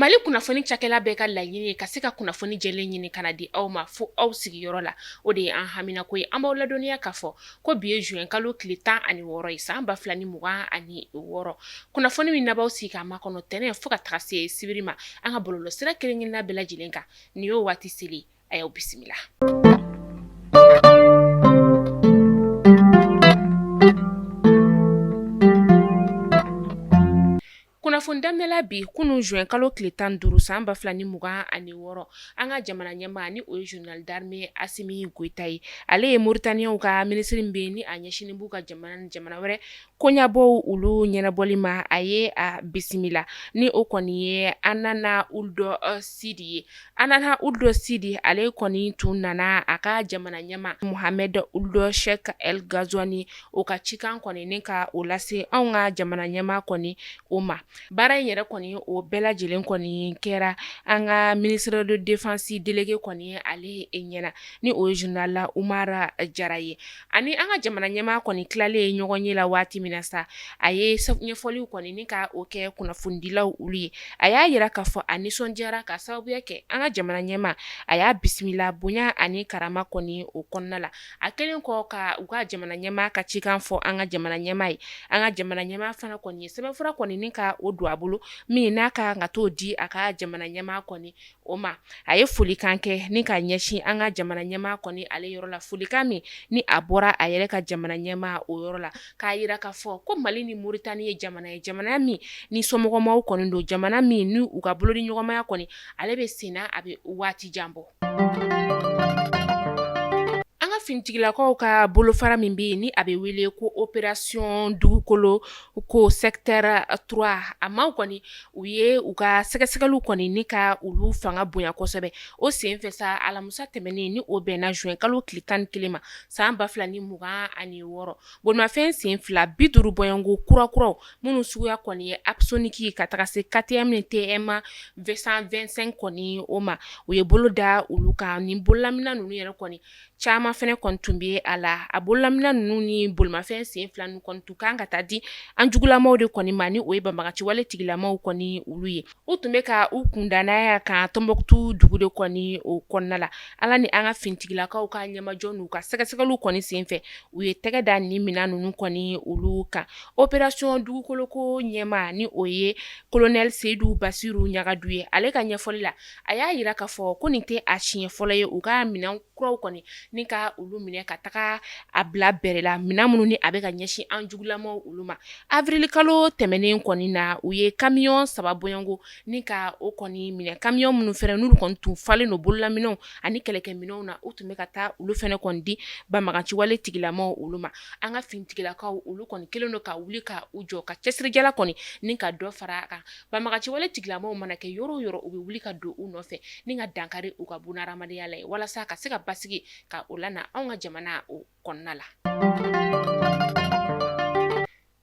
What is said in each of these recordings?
Mali kunnafoni cakɛla bɛɛ ka laɲini ye ka se ka kunnafoni jɛlen ɲini kana di aw ma fo aw sigiyɔrɔ la. O de ye an hamina ko ye. An b'aw ladɔnniya k'a fɔ ko bi ye juin kalo tile 16 ye san 2026. Kunnafoni min n'abaw sigi k'a makɔnɔ tɛnɛn fo ka taga se sibiri ma an ka bɔlɔlɔ sira kelen-kelenna bɛɛ lajɛlen kan. Nin y'o waati seli a y'aw bisimila. Kunnafoni daminɛla bi kunun juin kalo tile 15 san 2026 an ka jamana ɲɛmaa ni o ye Général d'armée Assimi Goïta ye. Ale ye Mauritaniens ka ministre min bɛ ni a ɲɛsinin b'u ka jamana ni jamana wɛrɛ koɲabɔw olu ɲɛnabɔli ma a ye a bisimila ni o kɔni ye Anana Ould Sidi ye. Anana Ould Sidi ale kɔni tun nana a ka jamana ɲɛmaa Mohamed Ould Cheikh El Ghazouani o ka cikan kɔni ni ka o lase anw ka jamana ɲɛmaa kɔni o ma. Baara in yɛrɛ kɔni o bɛɛ lajɛlen kɔni kɛra an ka ministre de défense délégué kɔni ye ale ɲɛna ni o ye général Umar Jara ye. Ani an ka jamana ɲɛmaa kɔni tilalen ɲɔgɔn ye la waati min na sa a ye ɲɛfɔliw kɔni ni ka o kɛ kunnafonidilaw olu ye. A y'a yira k'a fɔ a nisɔndiyara ka sababuya kɛ an ka jamana ɲɛmaa a y'a bisimila bonya ani karama kɔni o kɔnɔna la. A kɛlen kɔ ka u ka jamana ɲɛmaa ka cikan fɔ an ka jamana ɲɛmaa ye. An ka jamana ɲɛmaa fana kɔni ye sɛbɛnfura kɔni ni ka o don a bolo min n'a ka kan ka t'o di a ka jamana ɲɛmaa kɔni o ma. A ye folikan kɛ ni ka ɲɛsin an ka jamana ɲɛmaa kɔni ale yɔrɔ la. Folikan min ni a bɔra a yɛrɛ ka jamana ɲɛmaa o yɔrɔ la k'a yira k'a fɔ ko Mali ni Mauritanie ye jamana min ni somɔgɔmaw kɔni don, jamana min ni u ka bolodi ɲɔgɔnmaya kɔni ale bɛ senna a bɛ waati jan bɔ. An ka finitigilakaw ka bolofara min bɛ yen ni a bɛ wele ko opération dugukolo ko secteur 3 a ma kɔni u ye u ka sɛgɛsɛgɛliw kɔni ni ka olu fanga bonya kosɛbɛ. O senfɛ sa alamusa tɛmɛnen ni o bɛnna juin kalo tile 11 ma san 2026. Bolimafɛn sen fila 50 bɔɲɔngo kurakuraw minnu suguya kɔni ye Apsonic ka taga se KTM ni TM 225 kɔni o ma. U ye bolo da olu kan ni bololamina ninnu yɛrɛ kɔni caman fɛnɛ kɔni tun bɛ a la. A bololamina ninnu ni bolimafɛn sen fila ninnu kɔni tun kan ka taa di an jugulamaw de kɔni ma ni o ye banbaganciwale tigilamaw kɔni olu ye. U tun bɛ ka u kunda n'a kan Tombouctou dugu de kɔni o kɔnɔna la. Ala ni an ka finitigilakaw ka ɲɛmajɔ n'u ka sɛgɛsɛgɛliw kɔni senfɛ u ye tɛgɛ da ni minɛn ninnu kɔni olu kan. Opération dugukoloko ɲɛmaa ni o ye colonel Seydou Bassirou Ɲagadu ye. Ale ka ɲɛfɔli la a y'a yira k'a fɔ ko nin tɛ a siɲɛ fɔlɔ ye u ka minɛn kuraw kɔni ni ka olu minɛ ka taga a bila bɛrɛ la minɛn minnu ni a bɛ ka ɲɛsin an jugulamaw olu ma. Avril kalo tɛmɛnen kɔni na u ye camion 3 bɔɲɔngo ni ka o kɔni minɛ. Camion minnu fɛnɛ n'olu kɔni tun falen don bololaminɛw ani kɛlɛkɛminɛnw na u tun bɛ ka taa olu fɛnɛ kɔni di banbaganciwale tigilamaw olu ma. An ka finitigilakaw olu kɔni kelen don ka wuli ka u jɔ ka cɛsirijala kɔni ni ka dɔ fara a kan. Banbaganciwale tigilamaw mana kɛ yɔrɔ o yɔrɔ u bɛ wuli ka don u nɔfɛ ni ka dankari u ka bunahadamadenya la walasa ka se ka basigi ka o lana anw ka jamana o kɔnɔna la.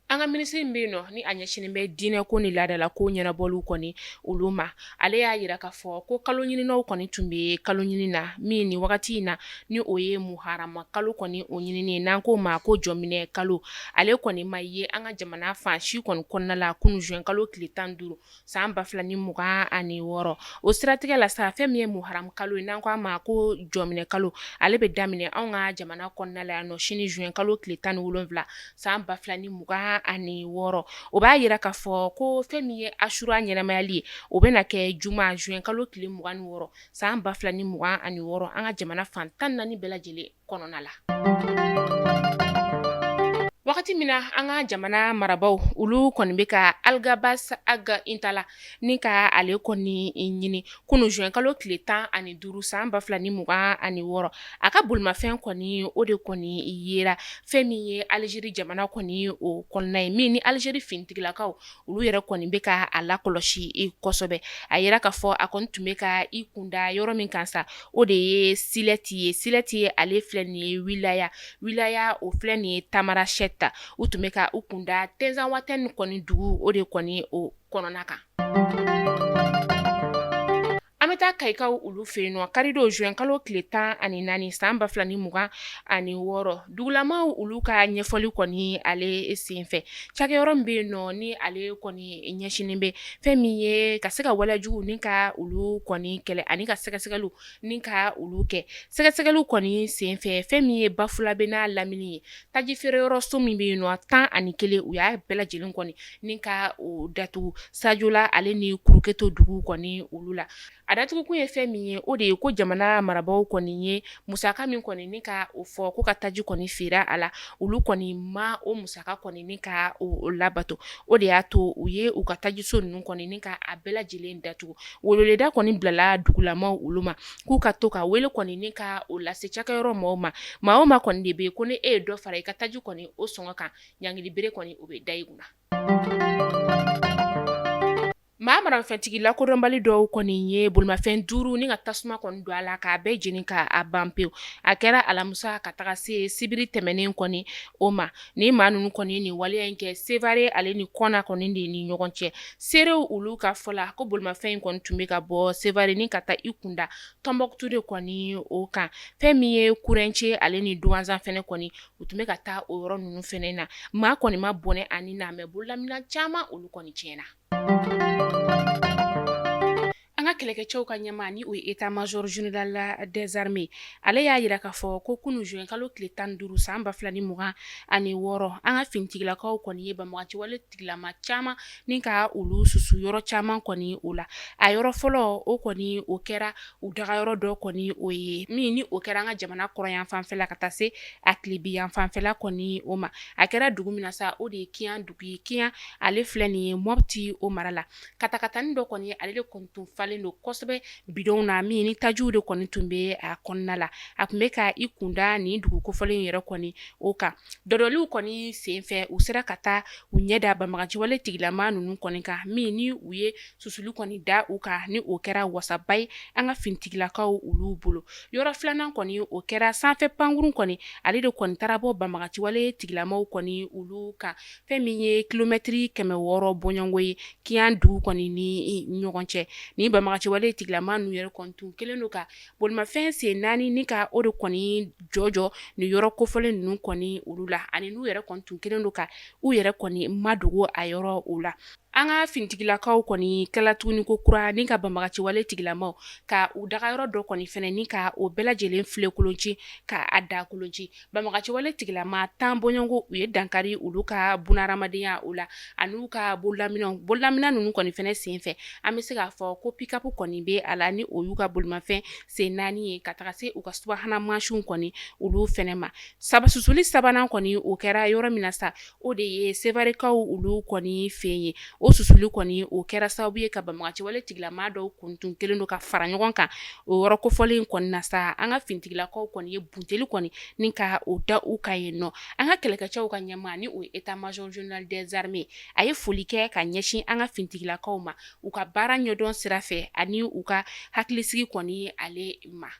An ka minisiri min bɛ yen nɔ ni a ɲɛsinin bɛ diinɛ ko ni laadala ko ɲɛnabɔliw kɔni olu ma. Ale y'a yira k'a fɔ ko kalo ɲininaw kɔni tun bɛ kalo ɲini na min ni wagati in na ni o ye Muharama kalo kɔni o ɲinini n'an k'o ma ko jɔminɛ kalo. Ale kɔni ma ye an ka jamana fansi kɔni kɔnɔna la kunun juin kalo tile 15 san 2026. O siratigɛ la sa fɛn min ye Muharama kalo ye n'an k'a ma ko jɔminɛ kalo ale bɛ daminɛ anw ka jamana kɔnɔna la yan nɔ sini juin kalo tile 17 san 2026. O b'a yira k'a fɔ ko fɛn min ye Ashura ɲɛnamayali ye o bɛna kɛ juma juin kalo tile 26 san 2026 an ka jamana fan 14 bɛɛ lajɛlen kɔnɔna la. Wagati min na an ka jamana marabaw olu kɔni bɛ ka Algabas Ag Intala ni ka ale kɔni ɲini kunun juin kalo tile 15 san 2026. A ka bolimafɛn kɔni o de kɔni yera fɛn min ye Algérie jamana kɔni o kɔnɔna ye min ni Algérie finitigilakaw olu yɛrɛ kɔni bɛ ka a lakɔlɔsi kosɛbɛ. A yira k'a fɔ a kɔni tun bɛ ka i kunda yɔrɔ min kan sa o de ye Silɛti ye. Silɛti ye ale filɛ nin ye wilaya o filɛ nin ye Tamarachette u tun bɛ ka u kunda Tinzawatène kɔni dugu o de kɔni o kɔnɔna kan. An bɛ taa Kayikaw olu fe yen nɔ karido juin kalo tile 14 san 2026 dugulamaw olu ka ɲɛfɔli kɔni ale senfɛ cakɛyɔrɔ min be yen nɔ ni ale kɔni ɲɛsinin bɛ fɛn min ye ka se ka walajugu ni ka olu kɔni kɛlɛ ani ka sɛgɛsɛgɛliw ni ka olu kɛ sɛgɛsɛgɛliw kɔni senfɛ fɛn min ye Bafulabe n'a lamini ye taji feereyɔrɔ so min be yen nɔ 11 u y'a bɛɛ lajɛlen kɔni ni ka o datugu Sajola ale ni Kuruketo dugu kɔni olu la a datugukun ye fɛn min ye o de ye ko jamana marabaw kɔni ye musaka min kɔni ni ka o fɔ ko ka taji kɔni feere a la olu kɔni ma o musaka kɔni ni ka o labato o de y'a to u ye u ka tajiso ninnu kɔni ni ka a bɛɛ lajɛlen datugu weleweleda kɔni bilala dugulamaw olu ma k'u ka to ka wele kɔni ni ka o lase cakɛyɔrɔ maa o maa kɔni de be ko ni e ye dɔ fara i ka taji kɔni o sɔngɔ kan ɲangilibere kɔni o bɛ da i kunna maa maramafɛntigi lakodɔnbali dɔw kɔni ye bolimafɛn 5 ni ka tasuma kɔni don a la k'a bɛɛ jeni k'a ban pewu a kɛra alamusa ka taga se sibiri tɛmɛnen kɔni o ma ni maa ninnu kɔni nin waleya in kɛ Sevare ale ni Kɔna kɔni de ni ɲɔgɔn cɛ seerew olu ka fɔ la ko bolimafɛn in kɔni tun bɛ ka bɔ Sevare ni ka taa i kunda Tɔnbɔkutu de kɔni o kan fɛn min ye Kurence ale ni Duwanzan fɛnɛ kɔni u tun bɛ ka taa o yɔrɔ ninnu fɛnɛ na maa kɔni ma bɔnɛ ani na mɛ bololamina caman olu kɔni tiɲɛna an ka kɛlɛkɛcɛw ka ɲɛma ni o ye état major général des armées ale y'a yira k'a fɔ ko kunu juin kalo tile 15 san 2026 an ka finitigilakaw kɔni ye banbaganciwale tigilama caman ni ka olu susu yɔrɔ caman kɔni o la a yɔrɔ fɔlɔ o kɔni o kɛra u dagayɔrɔ dɔ kɔni o ye min ni o kɛra an ka jamana kɔrɔyan fanfɛla ka taa se a tilebiyan fanfɛla kɔni o ma a kɛra dugu min na sa o de ye Kiyan dugu ye Kiyan ale filɛ nin ye Mopti o mara la katakatani dɔ kɔni ale de kɔni tun falen don kosɛbɛ bidonw na min ni tajiw de kɔni tun bɛ a kɔnɔna la a tun bɛ ka i kunda nin dugu kofɔlen yɛrɛ kɔni o kan dɔdɔliw kɔni senfɛ u sera ka taa u ɲɛda banbaganciwale tigilama ninnu kɔni kan min ni u ye susuli kɔni da u kan ni o kɛra wasaba ye an ka finitigilakaw olu bolo yɔrɔ filanan kɔni o kɛra sanfɛ pankurun kɔni ale de kɔni taara bɔ banbaganciwale tigilamaw kɔni olu kan fɛn min ye kilomɛtiri 600 bɔɲɔngo ye Kiyan dugu kɔni ni ɲɔgɔn cɛ ni banbaganciwale tigilama ninnu yɛrɛ kɔni tun kelen don ka bolimafɛn sen 4 ni ka o de kɔni jɔjɔ ni yɔrɔ kofɔlen ninnu kɔni olu la ani n'u yɛrɛ kɔni tun kelen don ka u yɛrɛ kɔni madogo a yɔrɔ o la an ka finitigilakaw kɔni kɛla tuguni ko kura ni ka banbaganciwale tigilamaw ka u dagayɔrɔ dɔ kɔni fɛnɛ ni ka o bɛɛ lajɛlen file kolonci ka a da kolonci banbaganciwale tigilama 10 bɔɲɔngo u ye dankari olu ka bunahadamadenya o la ani u ka bololamina ninnu kɔni fɛnɛ senfɛ an bɛ se k'a fɔ ko pick-up kɔni bɛ a la ni o y'u ka bolimafɛn sen 4 ye ka taga se u ka subahana mansinw kɔni olu fɛnɛ ma susuli sabanan kɔni o kɛra yɔrɔ min na sa o de ye Sevarekaw olu kɔni fɛ ye o susuli kɔni o kɛra sababu ye ka banbaganciwale tigilama dɔw kun tun kelen don ka fara ɲɔgɔn kan o yɔrɔ kofɔlen kɔni na sa an ka finitigilakaw kɔni ye bunteli kɔni ni ka o da u ka yen nɔ an ka kɛlɛkɛcɛw ka ɲɛma ni o ye état major général des armées a ye foli kɛ ka ɲɛsin an ka finitigilakaw ma u ka baara ɲɛdɔn sira fɛ ani u ka hakilisigi kɔni ale ma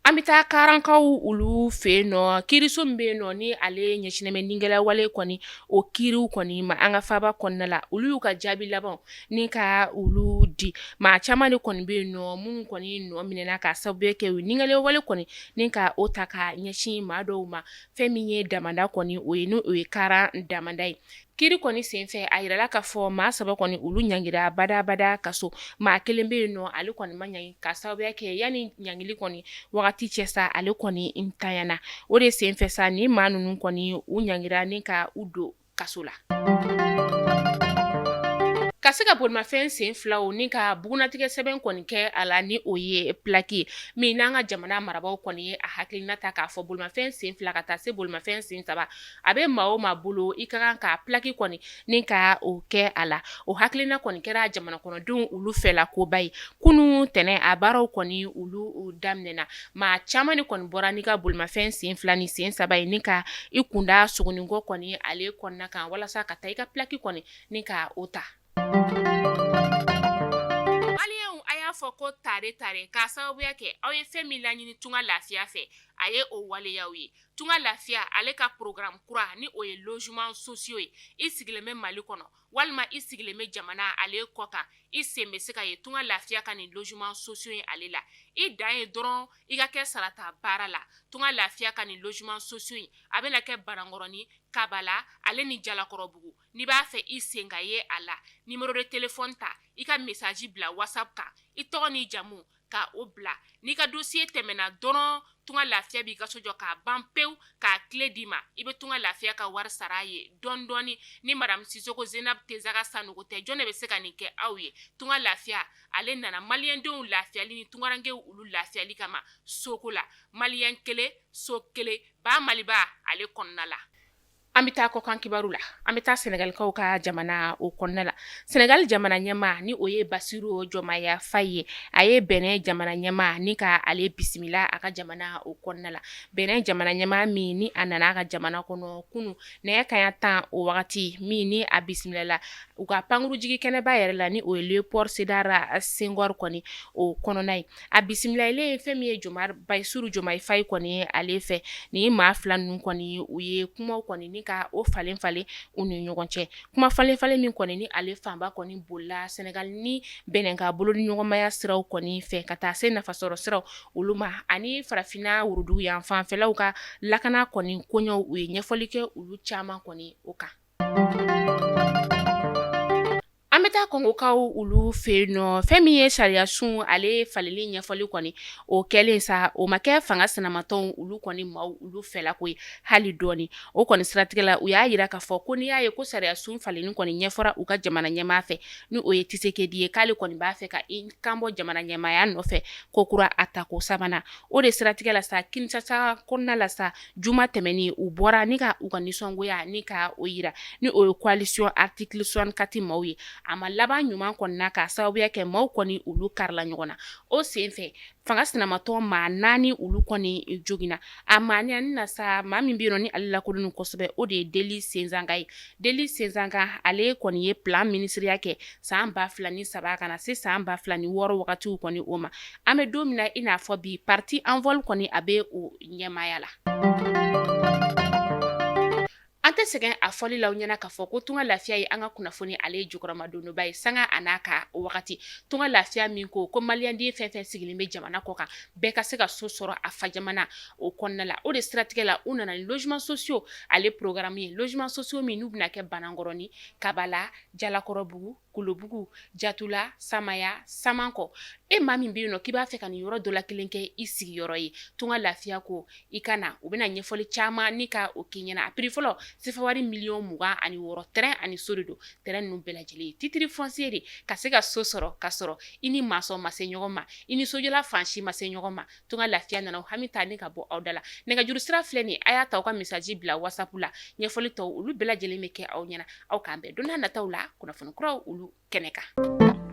an bɛ taa Karankaw olu fɛ nɔ kiiriso min bɛ yen nɔ ni ale ɲɛsinnen bɛ nigɛlɛwale kɔni o kiiriw kɔni ma an ka faaba kɔnɔna la olu y'u ka jaabi laban ni ka olu di maa caman de kɔni bɛ yen nɔ minnu kɔni nɔ minɛna ka sababu kɛ u nigɛlɛwale kɔni ni ka o ta ka ɲɛsin maa dɔw ma fɛn min ye damanda kɔni o ye ni o ye Karan damanda ye kiiri kɔni senfɛ a yirala k'a fɔ maa 3 kɔni olu ɲangira badabada kaso maa 1 bɛ yen nɔ ale kɔni ma ɲangi ka sababuya kɛ yanni ɲangili kɔni wagati cɛ sa ale kɔni ntanyana o de senfɛ sa ni maa ninnu kɔni u ɲangira ni ka u don kaso la ka se ka bolimafɛn sen 2 o ni ka bugunatigɛ sɛbɛn kɔni kɛ a la ni o ye plaki ye min n'an ka jamana marabaw kɔni ye a hakilina ta k'a fɔ bolimafɛn sen 2 ka taa se bolimafɛn sen 3 a bɛ maa o maa bolo i ka kan ka plaki kɔni ni ka o kɛ a la o hakilina kɔni kɛra jamana kɔnɔdenw olu fɛla koba ye kunu tɛnɛ a baaraw kɔni olu daminɛna maa caman de kɔni bɔra ni ka bolimafɛn sen 2 ni sen 3 ye ni ka i kunda sogonikɔ kɔni ale kɔnɔna kan walasa ka taa i ka plaki kɔni ni ka o ta fɔ ko tare k'a sababuya kɛ aw ye fɛn min laɲini tunga lafiya fɛ a ye o waleyaw ye tunga lafiya ale ka programme kura ni o ye logement sociaux ye i sigilen bɛ Mali kɔnɔ walima i sigilen bɛ jamana ale kɔ kan i sen bɛ se ka ye tunga lafiya ka ni logement sociaux ye ale la i dan ye dɔrɔn i ka kɛ sarata baara la tunga lafiya ka ni logement sociaux ye a bɛna kɛ Banankɔrɔni Kabala ale ni Jalakɔrɔbugu n'i b'a fɛ i sen ka ye a la numéro de téléphone ta i ka message bila WhatsApp kan i tɔgɔ ni jamu ka o bila n'i ka dossier tɛmɛna dɔrɔn tunga lafiya b'i ka so jɔ k'a ban pewu k'a clé d'i ma i bɛ tunga lafiya ka wari sara a ye dɔɔni dɔɔni ni madame Sisoko Zenab Tesaga Sanogo tɛ jɔn de bɛ se ka nin kɛ aw ye tunga lafiya ale nana maliyɛndenw lafiyali ni tungarankew olu lafiyali kama soko la maliyɛn kelen so kelen ba Maliba ale kɔnɔna la. An bɛ taa kɔkan kibaru la an bɛ taa Senegalikaw ka jamana o kɔnɔna la Senegal jamana ɲɛmaa ni o ye Basiru Jomaya Faye ye a ye Benin jamana ɲɛmaa ni ka ale bisimila a ka jamana o kɔnɔna la Benin jamana ɲɛmaa min ni a nana a ka jamana kɔnɔ kunu nɛgɛ kanɲɛ 10 o wagati min ni a bisimilala u ka pankurujigi kɛnɛba yɛrɛ la ni o ye Léopold Sédar Senghor kɔni o kɔnɔna ye a bisimilalen fɛn min ye Basiru Jomaya Faye kɔni ye ale fɛ ni maa fila ninnu kɔni u ye kumaw kɔni ni ka o falen u ni ɲɔgɔn cɛ kuma falen min kɔni ni ale fanba kɔni bolila Senegal ni Benin ka bolo ni ɲɔgɔnmaya siraw kɔni fɛ ka taa se nafasɔrɔ siraw olu ma ani farafina wurudugu yan fanfɛlaw ka lakana kɔni koɲɛw u ye ɲɛfɔli kɛ olu caman kɔni o kan. An bɛ taa Kongokaw olu fɛ yen nɔ fɛn min ye sariya sun ale faleli ɲɛfɔli kɔni o kɛlen sa o ma kɛ fanga sinamatɔw olu kɔni maaw olu fɛla ko ye hali dɔɔni o kɔni siratigɛ la u y'a yira k'a fɔ ko n'i y'a ye ko sariya sun faleni kɔni ɲɛfɔra u ka jamana ɲɛmaa fɛ ni o ye Tshisekedi ye k'ale kɔni b'a fɛ ka i kanbɔ jamana ɲɛmaaya nɔfɛ ko kura atako sabanan o de siratigɛ la sa Kinshasa kɔnɔna la sa juma tɛmɛni u bɔra ni ka u ka nisɔngoya ni ka o yira ni o ye coalition article 64 maaw ye a ma laban ɲuman kɔnɔna ka sababuya kɛ maaw kɔni olu karila ɲɔgɔn na o sen fɛ fanga sinamatɔ maa 4 olu kɔni joginna a maani na sa maa min bɛ yen nɔ ni ale lakodɔnnen kosɛbɛ o de ye Deli Senzanga ye Deli Senzanga ale kɔni ye plan ministeriya kɛ san 2003 kana se san 2006 wagatiw kɔni o ma an bɛ don min na i n'a fɔ bi parti envol kɔni a bɛ o ɲɛmaaya la. An tɛ sɛgɛn a fɔli la ɲɛna k'a fɔ ko tunga lafiya ye an ka kunnafoni ale ye jukɔrɔma donba ye sanga a n'a ka o wagati tunga lafiya min ko maliyɛnden fɛn fɛn sigilen bɛ jamana kɔ kan bɛɛ ka se ka so sɔrɔ a fa jamana o kɔnɔna la o de siratigɛ la u nana ni logement sociaux ale programme ye logement sociaux min n'u bɛna kɛ Banankɔrɔni Kabala Jalakɔrɔbugu Kolobugu Jatula Samaya Samankɔ e maa min bɛ yen nɔ k'i b'a fɛ ka nin yɔrɔ dɔ la kelen kɛ i sigiyɔrɔ ye tunga lafiya ko i kana u bɛna ɲɛfɔli caman ni ka o k'i ɲɛna a prix fɔlɔ sifawari 26,000 terrain ani so de don terrain ninnu bɛɛ lajɛlen ye titre foncier de ka se ka so sɔrɔ ka sɔrɔ i ni maçon ma se ɲɔgɔn ma i ni sojɔla fansi ma se ɲɔgɔn ma tunga lafiya nana o hami ta ni ka bɔ aw da la nɛgɛjuru sira filɛ nin a y'a ta aw ka message bila WhatsApp la ɲɛfɔli tɔw olu bɛɛ lajɛlen bɛ kɛ aw ɲɛna aw k'an bɛn don n'a nataw la kunnafoni kuraw olu kɛnɛ kan.